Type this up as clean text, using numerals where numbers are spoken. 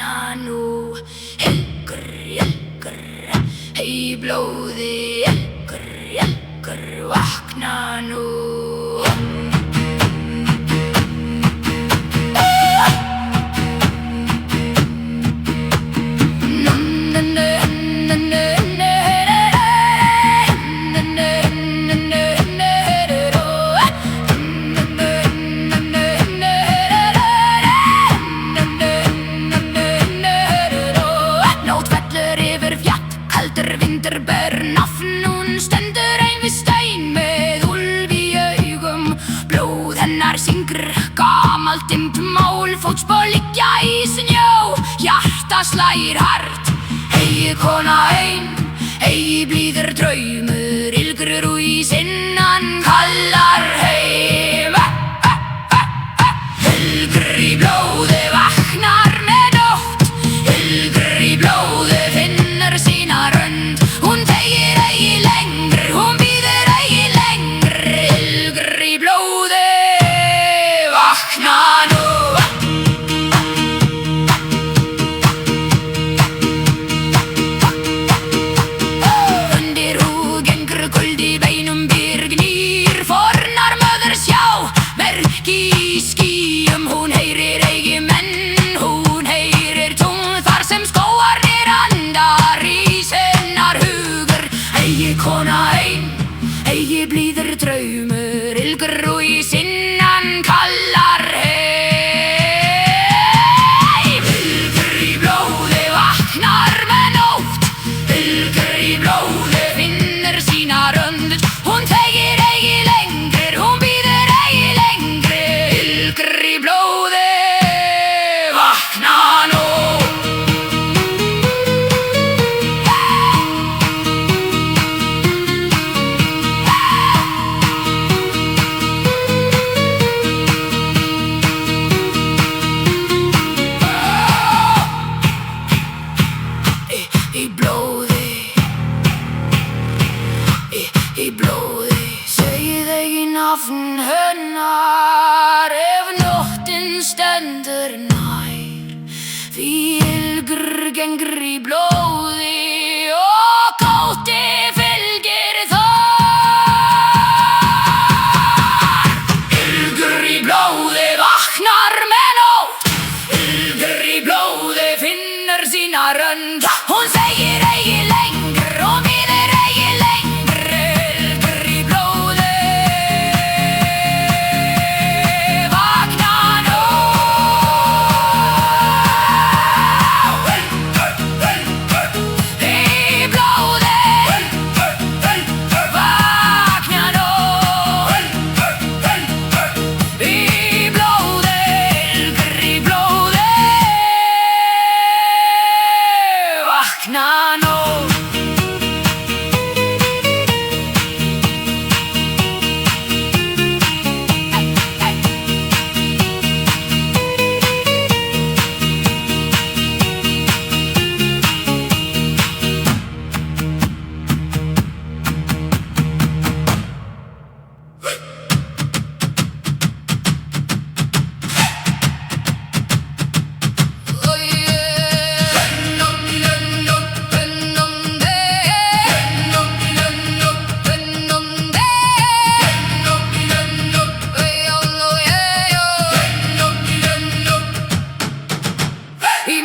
vakna nú, hei blóði, vakna nú. Vindur ber nafn, hún stendur ein við stein með úlf í augum. Blóð hennar syngur gamalt dimmt mál, fótspor liggja í snjó, hjarta slær hart. Eigi kona ein, eigi blíður draumur, ilgur í sinnan kallar heim. Ilgur í blóði vaknar með nótt, ilgur í blóði finnur sína rönd. Hún þegir eigi lengur, hún bíður eigi lengur, ilgur í blóði vakna nú. Undir húð gengur kuldi beinum byrgnýr, fornar möður sjá merki í skýjum. Hún heyrir eigi menn, hún heyrir tún þar sem skógarnir andar í sinnar hugur. Eigi kona ein, eigi blíður draumur, ilgur í sinnan kallar heim. Ilgur í blóði vaknar með nótt, ilgur í blóði finnur sína rönd. Hún þegir eigi lengur, hún bíður eigi lengur, ilgur í blóði vakna nú. Í blóði, í blóði, segið eigi nafn hennar ef nóttin stendur nær. Því ilgur gengur í blóði og góti fylgir þar. Ilgur í blóði vaknar með nótt, ilgur í blóði finnur sína rönd. Hún segir eigi lengur, hún bíður eigi lengur, ilgur í blóði vakna nú. Í blóði vakna nú. Í blóði, ilgur í blóði vakna nú. Í